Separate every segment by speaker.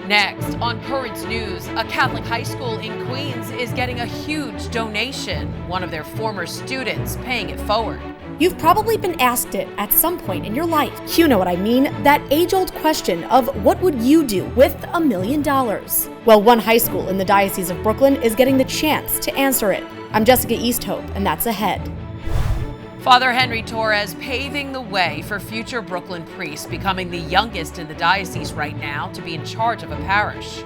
Speaker 1: Next, on Currents News, a Catholic high school in Queens is getting a huge donation. One of their former students paying it forward.
Speaker 2: You've probably been asked it at some point in your life. You know what I mean, that age-old question of what would you do with $1 million? Well, one high school in the Diocese of Brooklyn is getting the chance to answer it. I'm Jessica Easthope, and that's ahead.
Speaker 1: Father Henry Torres paving the way for future Brooklyn priests, becoming the youngest in the diocese right now to be in charge of a parish.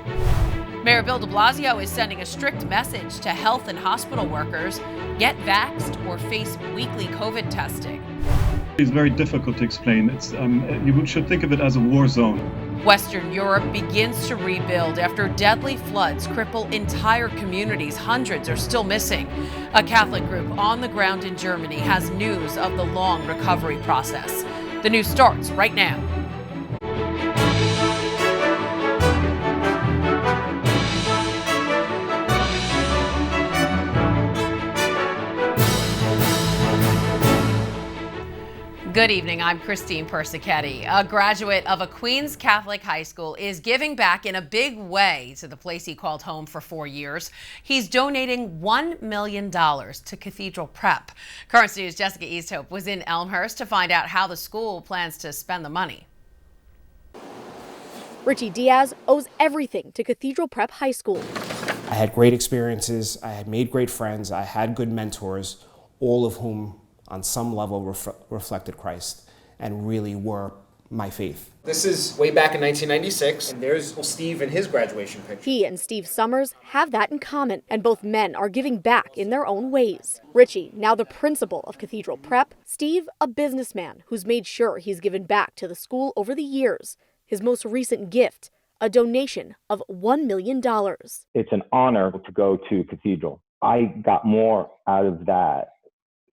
Speaker 1: Mayor Bill de Blasio is sending a strict message to health and hospital workers: get vaxxed or face weekly COVID testing.
Speaker 3: It's very difficult to explain. You should think of it as a war zone.
Speaker 1: Western Europe begins to rebuild after deadly floods cripple entire communities. Hundreds are still missing. A Catholic group on the ground in Germany has news of the long recovery process. The news starts right now. Good evening, I'm Christine Persichetti. A graduate of a Queens Catholic high school is giving back in a big way to the place he called home for 4 years. He's donating $1 million to Cathedral Prep. Currents News' Jessica Easthope was in Elmhurst to find out how the school plans to spend the money.
Speaker 2: Richie Diaz owes everything to Cathedral Prep High School.
Speaker 4: I had great experiences, I had made great friends, I had good mentors, all of whom on some level reflected Christ and really were my faith.
Speaker 5: This is way back in 1996, and there's Steve in his graduation picture.
Speaker 2: He and Steve Summers have that in common, and both men are giving back in their own ways. Richie, now the principal of Cathedral Prep, Steve, a businessman who's made sure he's given back to the school over the years. His most recent gift, a donation of $1 million.
Speaker 6: It's an honor to go to Cathedral. I got more out of that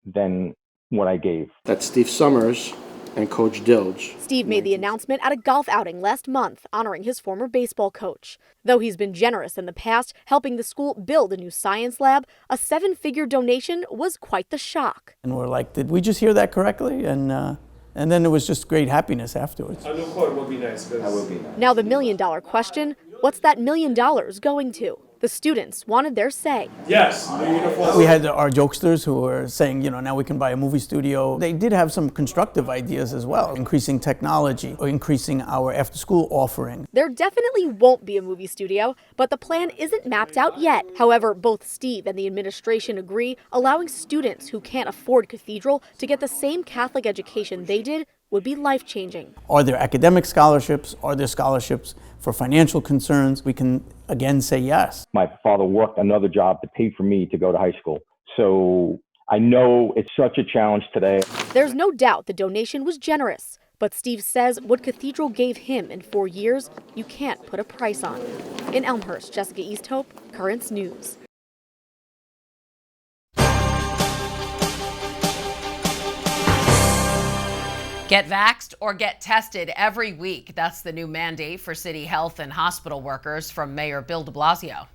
Speaker 6: than what I gave.
Speaker 7: That's Steve Summers and Coach Dilge.
Speaker 2: Steve made the announcement at a golf outing last month, honoring his former baseball coach. Though he's been generous in the past, helping the school build a new science lab, a 7-figure donation was quite the shock.
Speaker 8: And we're like, did we just hear that correctly? And then it was just great happiness afterwards.
Speaker 9: A new court would be nice.
Speaker 6: That would be nice.
Speaker 2: Now the $1 million question, what's that $1 million going to? The students wanted their say.
Speaker 9: Yes,
Speaker 8: we had our jokesters who were saying, now we can buy a movie studio. They did have some constructive ideas as well, increasing technology or increasing our after-school offering.
Speaker 2: There definitely won't be a movie studio, but the plan isn't mapped out yet. However, both Steve and the administration agree allowing students who can't afford Cathedral to get the same Catholic education they did would be life-changing.
Speaker 8: Are there academic scholarships? Are there scholarships for financial concerns? We can again say yes.
Speaker 6: My father worked another job to pay for me to go to high school. So I know it's such a challenge today.
Speaker 2: There's no doubt the donation was generous, but Steve says what Cathedral gave him in 4 years, you can't put a price on. In Elmhurst, Jessica Easthope, Currents News.
Speaker 1: Get vaxxed or get tested every week. That's the new mandate for city health and hospital workers from Mayor Bill de Blasio.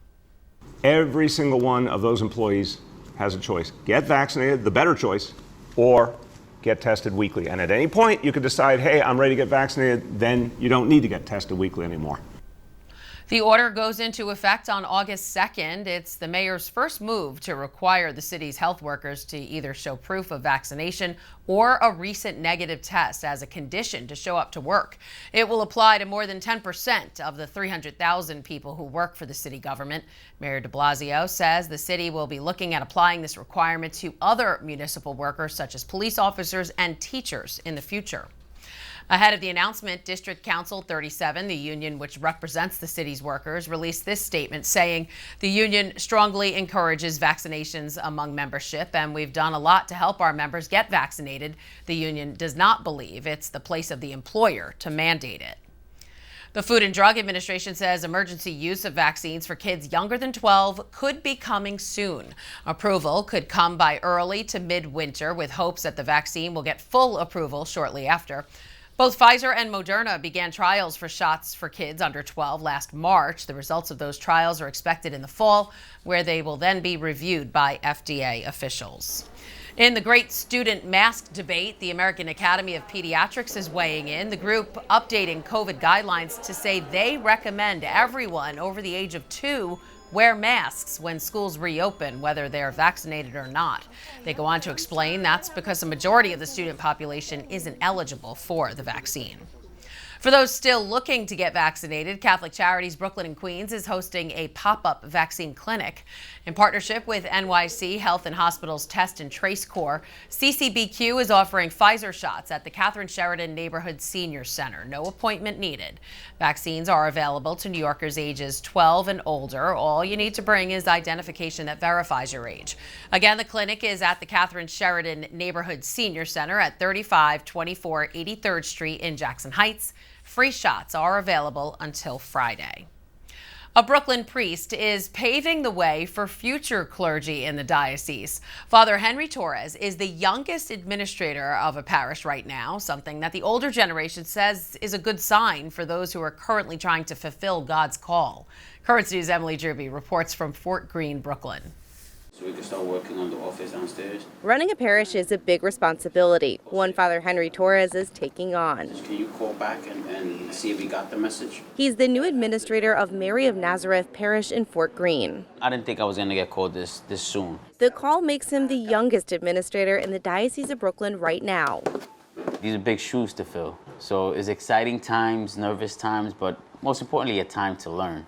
Speaker 10: Every single one of those employees has a choice. Get vaccinated, the better choice, or get tested weekly. And at any point, you could decide, hey, I'm ready to get vaccinated. Then you don't need to get tested weekly anymore.
Speaker 1: The order goes into effect on August 2nd. It's the mayor's first move to require the city's health workers to either show proof of vaccination or a recent negative test as a condition to show up to work. It will apply to more than 10% of the 300,000 people who work for the city government. Mayor de Blasio says the city will be looking at applying this requirement to other municipal workers such as police officers and teachers in the future. Ahead of the announcement, District Council 37, the union which represents the city's workers, released this statement saying the union strongly encourages vaccinations among membership, and we've done a lot to help our members get vaccinated. The union does not believe it's the place of the employer to mandate it. The Food and Drug Administration says emergency use of vaccines for kids younger than 12 could be coming soon. Approval could come by early to mid-winter, with hopes that the vaccine will get full approval shortly after. Both Pfizer and Moderna began trials for shots for kids under 12 last March. The results of those trials are expected in the fall, where they will then be reviewed by FDA officials. In the great student mask debate, the American Academy of Pediatrics is weighing in. The group updating COVID guidelines to say they recommend everyone over the age of 2 wear masks when schools reopen, whether they're vaccinated or not. They go on to explain that's because a majority of the student population isn't eligible for the vaccine. For those still looking to get vaccinated, Catholic Charities Brooklyn and Queens is hosting a pop-up vaccine clinic. In partnership with NYC Health and Hospitals Test and Trace Corps, CCBQ is offering Pfizer shots at the Catherine Sheridan Neighborhood Senior Center. No appointment needed. Vaccines are available to New Yorkers ages 12 and older. All you need to bring is identification that verifies your age. Again, the clinic is at the Catherine Sheridan Neighborhood Senior Center at 3524 83rd Street in Jackson Heights. Free shots are available until Friday. A Brooklyn priest is paving the way for future clergy in the diocese. Father Henry Torres is the youngest administrator of a parish right now, something that the older generation says is a good sign for those who are currently trying to fulfill God's call. Currents News' Emily Druby reports from Fort Greene, Brooklyn.
Speaker 9: So we can start working on the office downstairs.
Speaker 11: Running a parish is a big responsibility, one Father Henry Torres is taking on.
Speaker 9: Can you call back and see if we got the message?
Speaker 11: He's the new administrator of Mary of Nazareth Parish in Fort Greene.
Speaker 9: I didn't think I was going to get called this soon.
Speaker 11: The call makes him the youngest administrator in the Diocese of Brooklyn right now.
Speaker 9: These are big shoes to fill. So it's exciting times, nervous times, but most importantly, a time to learn.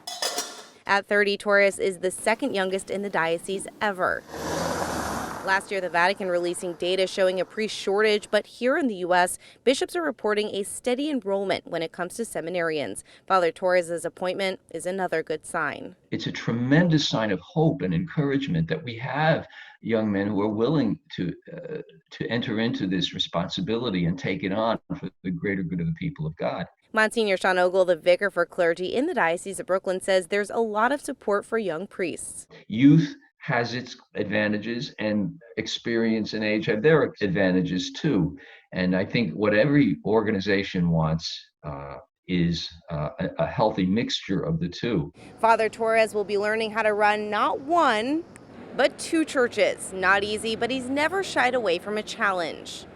Speaker 11: At 30, Torres is the second youngest in the diocese ever. Last year, the Vatican releasing data showing a priest shortage, but here in the U.S., bishops are reporting a steady enrollment when it comes to seminarians. Father Torres' appointment is another good sign.
Speaker 12: It's a tremendous sign of hope and encouragement that we have young men who are willing to enter into this responsibility and take it on for the greater good of the people of God.
Speaker 11: Monsignor Sean Ogle, the vicar for clergy in the Diocese of Brooklyn, says there's a lot of support for young priests.
Speaker 12: Youth has its advantages, and experience and age have their advantages too. And I think what every organization wants is a healthy mixture of the two.
Speaker 11: Father Torres will be learning how to run not one, but 2 churches. Not easy, but he's never shied away from a challenge.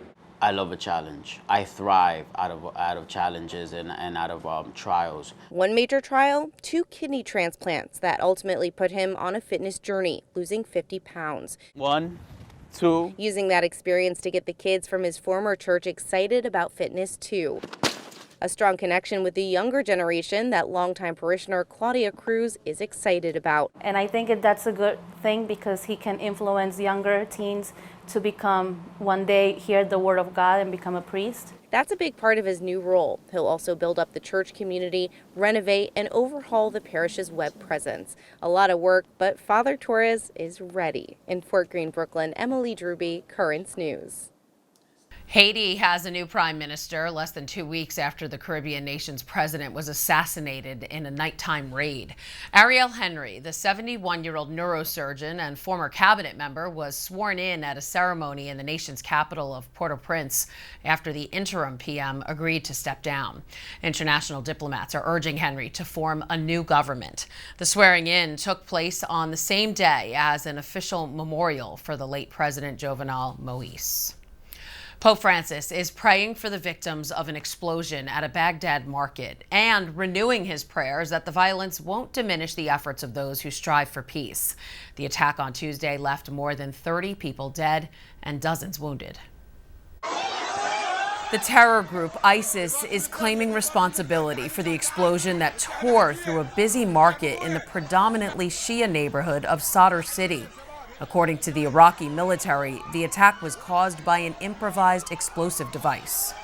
Speaker 9: I love a challenge. I thrive out of challenges and out of trials.
Speaker 11: One major trial, 2 kidney transplants that ultimately put him on a fitness journey, losing 50 pounds.
Speaker 9: 1, 2.
Speaker 11: Using that experience to get the kids from his former church excited about fitness too. A strong connection with the younger generation that longtime parishioner Claudia Cruz is excited about.
Speaker 13: And I think that's a good thing because he can influence younger teens to become, one day, hear the word of God and become a priest.
Speaker 11: That's a big part of his new role. He'll also build up the church community, renovate, and overhaul the parish's web presence. A lot of work, but Father Torres is ready. In Fort Greene, Brooklyn, Emily Druby, Currents News.
Speaker 1: Haiti has a new prime minister less than 2 weeks after the Caribbean nation's president was assassinated in a nighttime raid. Ariel Henry, the 71-year-old neurosurgeon and former cabinet member, was sworn in at a ceremony in the nation's capital of Port-au-Prince after the interim PM agreed to step down. International diplomats are urging Henry to form a new government. The swearing in took place on the same day as an official memorial for the late President Jovenel Moïse. Pope Francis is praying for the victims of an explosion at a Baghdad market and renewing his prayers that the violence won't diminish the efforts of those who strive for peace. The attack on Tuesday left more than 30 people dead and dozens wounded. The terror group ISIS is claiming responsibility for the explosion that tore through a busy market in the predominantly Shia neighborhood of Sadr City. According to the Iraqi military, the attack was caused by an improvised explosive device.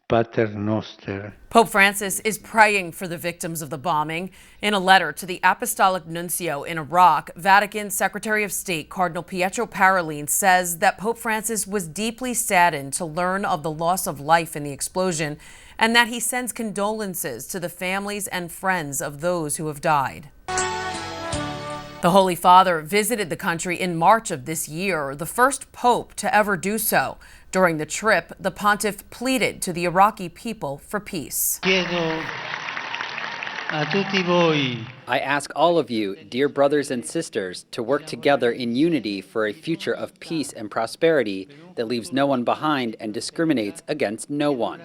Speaker 14: Pater Noster.
Speaker 1: Pope Francis is praying for the victims of the bombing. In a letter to the Apostolic Nuncio in Iraq, Vatican Secretary of State Cardinal Pietro Parolin says that Pope Francis was deeply saddened to learn of the loss of life in the explosion and that he sends condolences to the families and friends of those who have died. The Holy Father visited the country in March of this year, the first pope to ever do so. During the trip, the pontiff pleaded to the Iraqi people for peace.
Speaker 14: Chiedo a tutti voi.
Speaker 15: I ask all of you, dear brothers and sisters, to work together in unity for a future of peace and prosperity that leaves no one behind and discriminates against no one.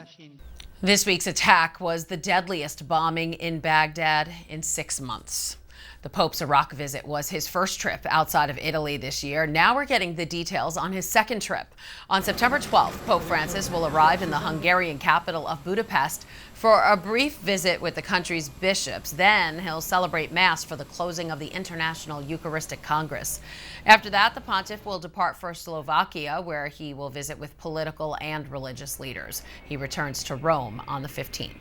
Speaker 1: This week's attack was the deadliest bombing in Baghdad in 6 months. The Pope's Iraq visit was his first trip outside of Italy this year. Now we're getting the details on his second trip. On September 12th, Pope Francis will arrive in the Hungarian capital of Budapest for a brief visit with the country's bishops. Then he'll celebrate Mass for the closing of the International Eucharistic Congress. After that, the pontiff will depart for Slovakia, where he will visit with political and religious leaders. He returns to Rome on the 15th.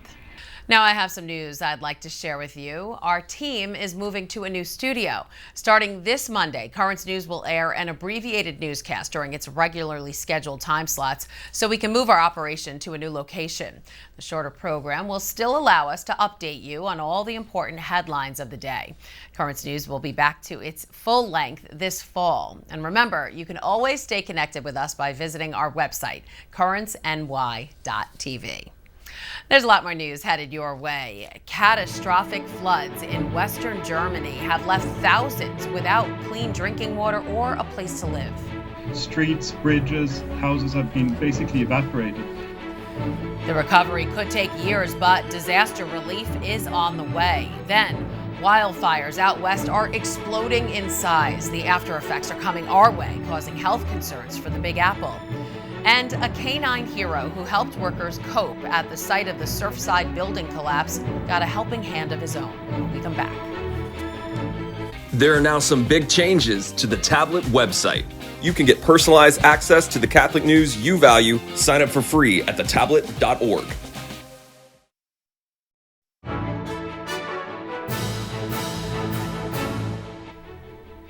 Speaker 1: Now I have some news I'd like to share with you. Our team is moving to a new studio. Starting this Monday, Currents News will air an abbreviated newscast during its regularly scheduled time slots so we can move our operation to a new location. The shorter program will still allow us to update you on all the important headlines of the day. Currents News will be back to its full length this fall. And remember, you can always stay connected with us by visiting our website, currentsny.tv. There's a lot more news headed your way. Catastrophic floods in Western Germany have left thousands without clean drinking water or a place to live.
Speaker 3: Streets, bridges, houses have been basically evaporated.
Speaker 1: The recovery could take years, but disaster relief is on the way. Then, wildfires out west are exploding in size. The after effects are coming our way, causing health concerns for the Big Apple. And a canine hero who helped workers cope at the site of the Surfside building collapse got a helping hand of his own. When we come back.
Speaker 16: There are now some big changes to the Tablet website. You can get personalized access to the Catholic news you value. Sign up for free at thetablet.org.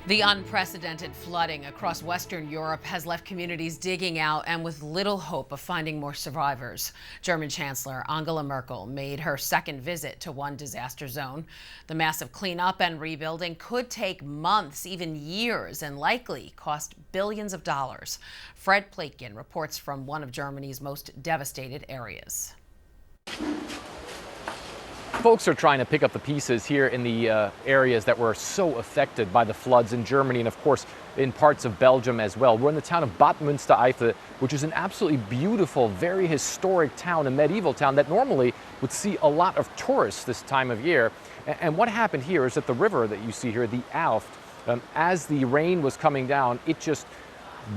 Speaker 1: The unprecedented flooding across Western Europe has left communities digging out and with little hope of finding more survivors. German Chancellor Angela Merkel made her second visit to one disaster zone. The massive cleanup and rebuilding could take months, even years, and likely cost billions of dollars. Fred Platkin reports from one of Germany's most devastated areas.
Speaker 17: Folks are trying to pick up the pieces here in the areas that were so affected by the floods in Germany and, of course, in parts of Belgium as well. We're in the town of Bad Münstereifel, which is an absolutely beautiful, very historic town, a medieval town that normally would see a lot of tourists this time of year. And what happened here is that the river that you see here, the Alft, as the rain was coming down, it just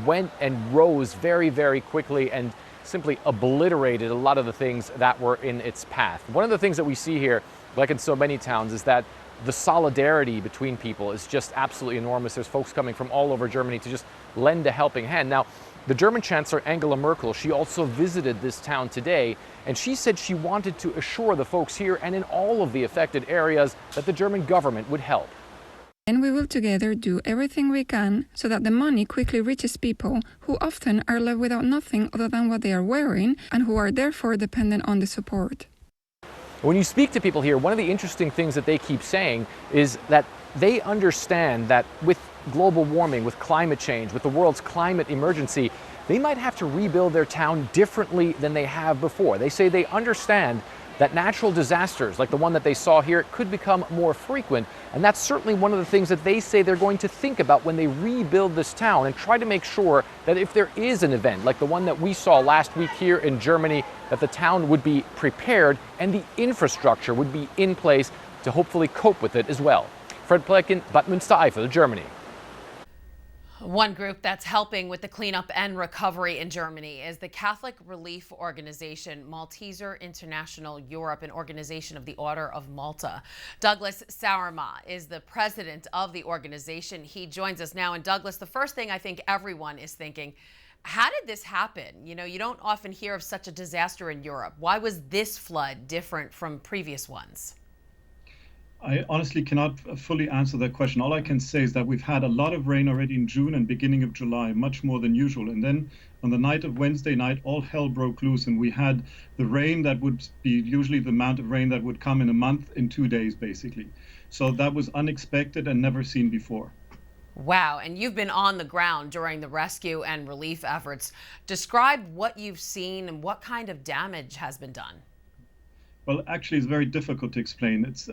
Speaker 17: went and rose very, very quickly and simply obliterated a lot of the things that were in its path. One of the things that we see here, like in so many towns, is that the solidarity between people is just absolutely enormous. There's folks coming from all over Germany to just lend a helping hand. Now, the German Chancellor Angela Merkel, she also visited this town today, and she said she wanted to assure the folks here and in all of the affected areas that the German government would help.
Speaker 18: And we will together do everything we can so that the money quickly reaches people who often are left without nothing other than what they are wearing and who are therefore dependent on the support.
Speaker 17: When you speak to people here, one of the interesting things that they keep saying is that they understand that with global warming, with climate change, with the world's climate emergency, they might have to rebuild their town differently than they have before. They say they understand that natural disasters like the one that they saw here could become more frequent, and that's certainly one of the things that they say they're going to think about when they rebuild this town and try to make sure that if there is an event like the one that we saw last week here in Germany, that the town would be prepared and the infrastructure would be in place to hopefully cope with it as well. Fred Platkin, Bad Münstereifel, Germany.
Speaker 1: One group that's helping with the cleanup and recovery in Germany is the Catholic relief organization Malteser International Europe, an organization of the Order of Malta. Douglas Sauerma is the president of the organization. He joins us now. And Douglas, the first thing I think everyone is thinking, how did this happen? You know, you don't often hear of such a disaster in Europe. Why was this flood different from previous ones?
Speaker 3: I honestly cannot fully answer that question. All I can say is that we've had a lot of rain already in June and beginning of July, much more than usual. And then on the night of Wednesday night, all hell broke loose, and we had the rain that would be usually the amount of rain that would come in a month in 2 days, basically. So that was unexpected and never seen before.
Speaker 1: Wow, and you've been on the ground during the rescue and relief efforts. Describe what you've seen and what kind of damage has been done.
Speaker 3: Well, actually, it's very difficult to explain. It's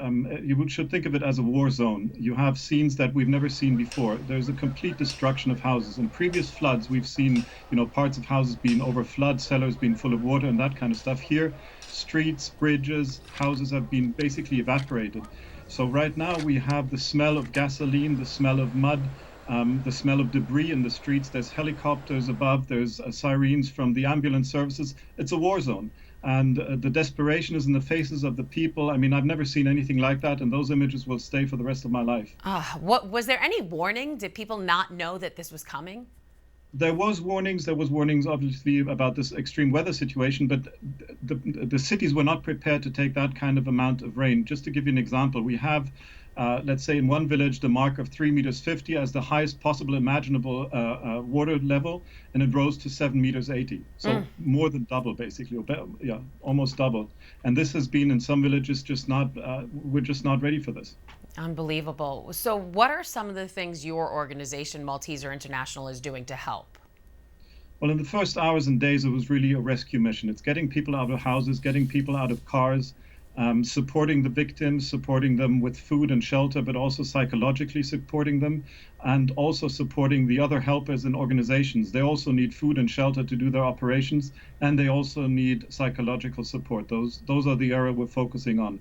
Speaker 3: should think of it as a war zone. You have scenes that we've never seen before. There's a complete destruction of houses. In previous floods, we've seen, parts of houses being over flood, cellars being full of water, and that kind of stuff. Here, streets, bridges, houses have been basically evaporated. So right now we have the smell of gasoline, the smell of mud, the smell of debris in the streets. There's helicopters above. There's sirens from the ambulance services. It's a war zone. And the desperation is in the faces of the people. I mean, I've never seen anything like that, and those images will stay for the rest of my life.
Speaker 1: What was there any warning? Did people not know that this was coming?
Speaker 3: There was warnings. There was warnings, obviously, about this extreme weather situation, but the cities were not prepared to take that kind of amount of rain. Just to give you an example, we have, let's say, in one village, the mark of 3.50 meters as the highest possible imaginable water level, and it rose to 7.80 meters. So more than double, basically, yeah, almost double. And this has been in some villages we're just not ready for this.
Speaker 1: Unbelievable. So what are some of the things your organization, Malteser International, is doing to help?
Speaker 3: Well, in the first hours and days, it was really a rescue mission. It's getting people out of houses, getting people out of cars, supporting the victims, supporting them with food and shelter, but also psychologically supporting them, and also supporting the other helpers and organizations. They also need food and shelter to do their operations, and they also need psychological support. Those are the areas we're focusing on.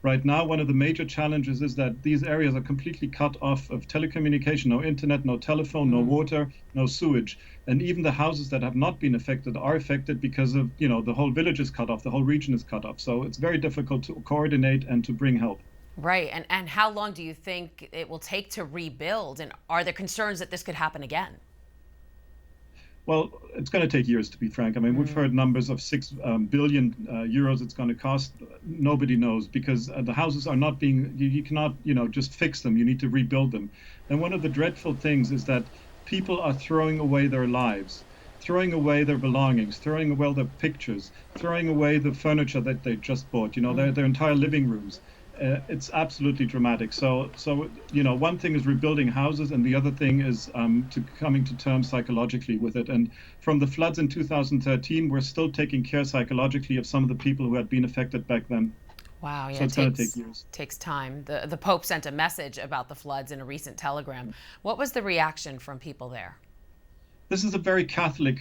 Speaker 3: Right now, one of the major challenges is that these areas are completely cut off of telecommunication, no internet, no telephone, no water, no sewage. And even the houses that have not been affected are affected because of, the whole village is cut off, the whole region is cut off. So it's very difficult to coordinate and to bring help.
Speaker 1: Right. And how long do you think it will take to rebuild? And are there concerns that this could happen again?
Speaker 3: Well, it's going to take years, to be frank. I mean, we've heard numbers of 6 billion euros it's going to cost. Nobody knows, because the houses are not being, you cannot, just fix them. You need to rebuild them. And one of the dreadful things is that people are throwing away their lives, throwing away their belongings, throwing away their pictures, throwing away the furniture that they just bought, their entire living rooms. It's absolutely dramatic. So one thing is rebuilding houses, and the other thing is coming to terms psychologically with it. And from the floods in 2013, we're still taking care psychologically of some of the people who had been affected back then.
Speaker 1: Wow, yeah,
Speaker 3: so it's going to take years.
Speaker 1: Takes time. The Pope sent a message about the floods in a recent telegram. What was the reaction from people there?
Speaker 3: This is a very Catholic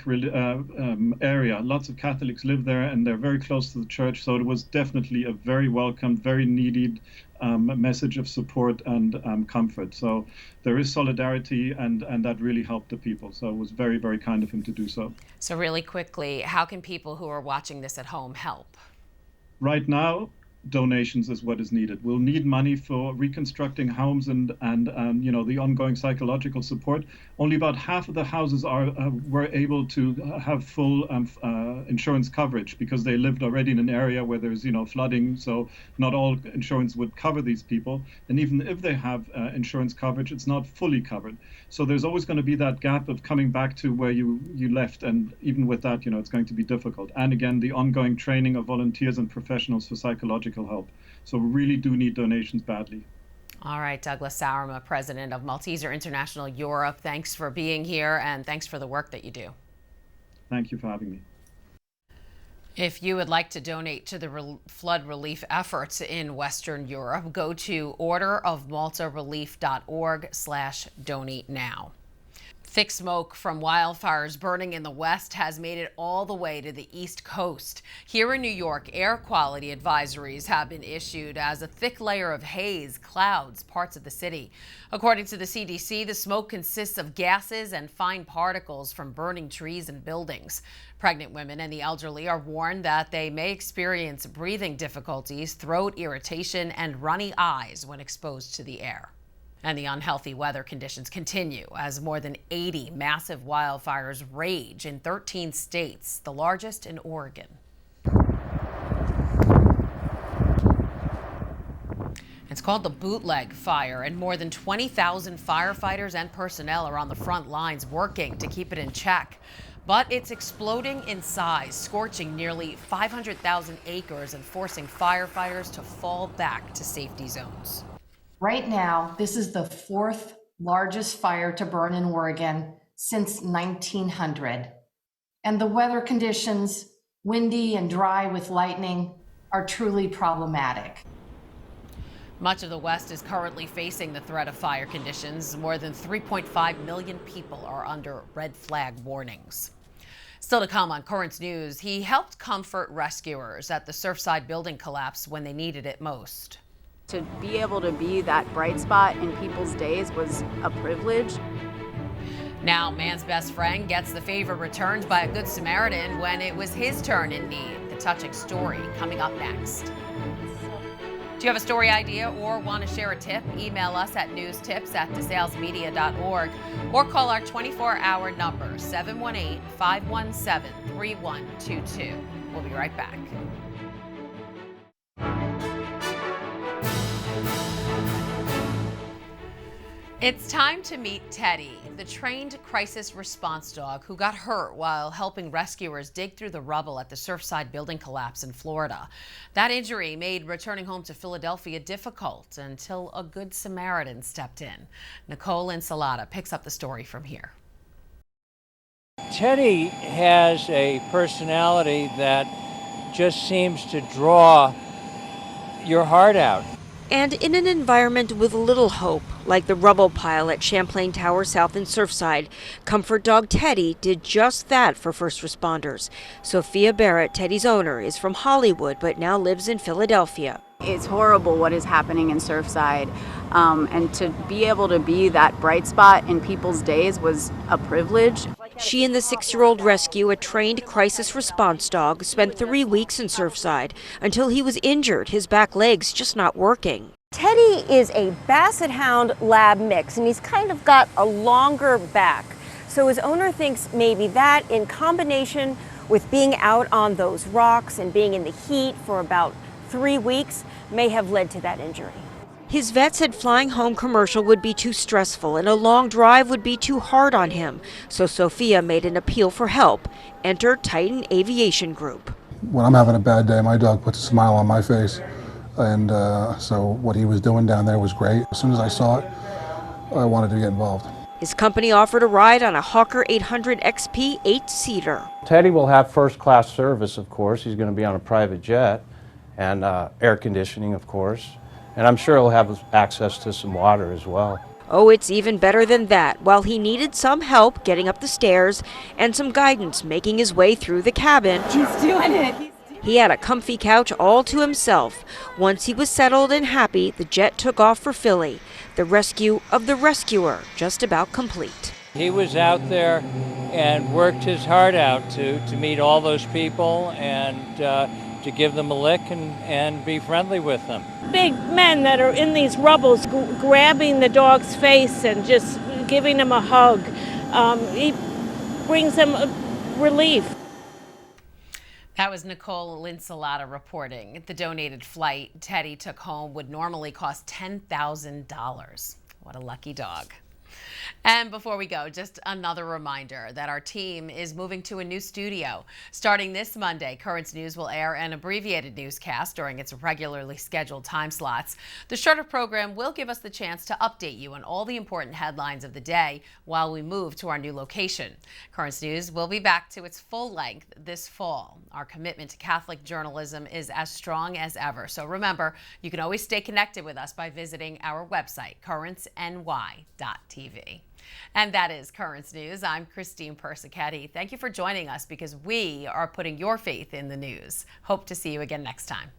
Speaker 3: area. Lots of Catholics live there, and they're very close to the church. So it was definitely a very welcome, very needed message of support and comfort. So there is solidarity, and that really helped the people. So it was very, very kind of him to do so. So really quickly, how can people who are watching this at home help? Right now, donations is what is needed. We'll need money for reconstructing homes and the ongoing psychological support. Only about half of the houses were able to have full insurance coverage, because they lived already in an area where there's flooding. So not all insurance would cover these people, and even if they have insurance coverage, it's not fully covered. So there's always going to be that gap of coming back to where you left, and even with that, it's going to be difficult. And again, the ongoing training of volunteers and professionals for psychological help. So we really do need donations badly. All right, Douglas Saurma, president of Malteser International Europe, thanks for being here, and thanks for the work that you do. Thank you for having me. If you would like to donate to the flood relief efforts in Western Europe, go to orderofmaltarelief.org/donate now. Thick smoke from wildfires burning in the west has made it all the way to the East Coast. Here in New York, air quality advisories have been issued as a thick layer of haze clouds parts of the city. According to the CDC, the smoke consists of gases and fine particles from burning trees and buildings. Pregnant women and the elderly are warned that they may experience breathing difficulties, throat irritation, and runny eyes when exposed to the air. And the unhealthy weather conditions continue as more than 80 massive wildfires rage in 13 states, the largest in Oregon. It's called the Bootleg Fire, and more than 20,000 firefighters and personnel are on the front lines working to keep it in check. But it's exploding in size, scorching nearly 500,000 acres and forcing firefighters to fall back to safety zones.
Speaker 19: Right now, this is the 4th largest fire to burn in Oregon since 1900. And the weather conditions, windy and dry with lightning, are truly problematic.
Speaker 1: Much of the West is currently facing the threat of fire conditions. More than 3.5 million people are under red flag warnings. Still to come on Currents News, he helped comfort rescuers at the Surfside building collapse when they needed it most.
Speaker 20: To be able to be that bright spot in people's days was a privilege.
Speaker 1: Now, man's best friend gets the favor returned by a Good Samaritan when it was his turn in need. The touching story coming up next. Do you have a story idea or want to share a tip? Email us at newstips@desalesmedia.org or call our 24-hour number, 718-517-3122. We'll be right back. It's time to meet Teddy, the trained crisis response dog who got hurt while helping rescuers dig through the rubble at the Surfside building collapse in Florida. That injury made returning home to Philadelphia difficult until a Good Samaritan stepped in. Nicole Insalata picks up the story from here.
Speaker 21: Teddy has a personality that just seems to draw your heart out.
Speaker 22: And in an environment with little hope, like the rubble pile at Champlain Tower South in Surfside, comfort dog Teddy did just that for first responders. Sophia Barrett, Teddy's owner, is from Hollywood but now lives in Philadelphia.
Speaker 20: It's horrible what is happening in Surfside, and to be able to be that bright spot in people's days was a privilege.
Speaker 22: She and the 6-year-old rescue, a trained crisis response dog, spent 3 weeks in Surfside until he was injured, his back legs just not working.
Speaker 23: Teddy is a Basset Hound Lab mix, and he's kind of got a longer back. So his owner thinks maybe that, in combination with being out on those rocks and being in the heat for about 3 weeks, may have led to that injury.
Speaker 22: His vet said flying home commercial would be too stressful and a long drive would be too hard on him. So Sophia made an appeal for help. Enter Titan Aviation Group.
Speaker 24: When I'm having a bad day, my dog puts a smile on my face. And so what he was doing down there was great. As soon as I saw it, I wanted to get involved.
Speaker 22: His company offered a ride on a Hawker 800 XP 8-seater.
Speaker 21: Teddy will have first-class service, of course. He's going to be on a private jet and air conditioning, of course. And I'm sure he'll have access to some water as well.
Speaker 22: Oh, it's even better than that. While he needed some help getting up the stairs and some guidance making his way through the cabin,
Speaker 23: He's doing it.
Speaker 22: he had a comfy couch all to himself. Once he was settled and happy, the jet took off for Philly. The rescue of the rescuer just about complete.
Speaker 21: He was out there and worked his heart out to meet all those people and to give them a lick and be friendly with them.
Speaker 25: Big men that are in these rubbles grabbing the dog's face and just giving him a hug. He brings them relief.
Speaker 1: That was Nicole Linsalata reporting. The donated flight Teddy took home would normally cost $10,000. What a lucky dog. And before we go, just another reminder that our team is moving to a new studio. Starting this Monday, Currents News will air an abbreviated newscast during its regularly scheduled time slots. The shorter program will give us the chance to update you on all the important headlines of the day while we move to our new location. Currents News will be back to its full length this fall. Our commitment to Catholic journalism is as strong as ever. So remember, you can always stay connected with us by visiting our website, currentsny.tv. And that is Currents News. I'm Christine Persichetti. Thank you for joining us because we are putting your faith in the news. Hope to see you again next time.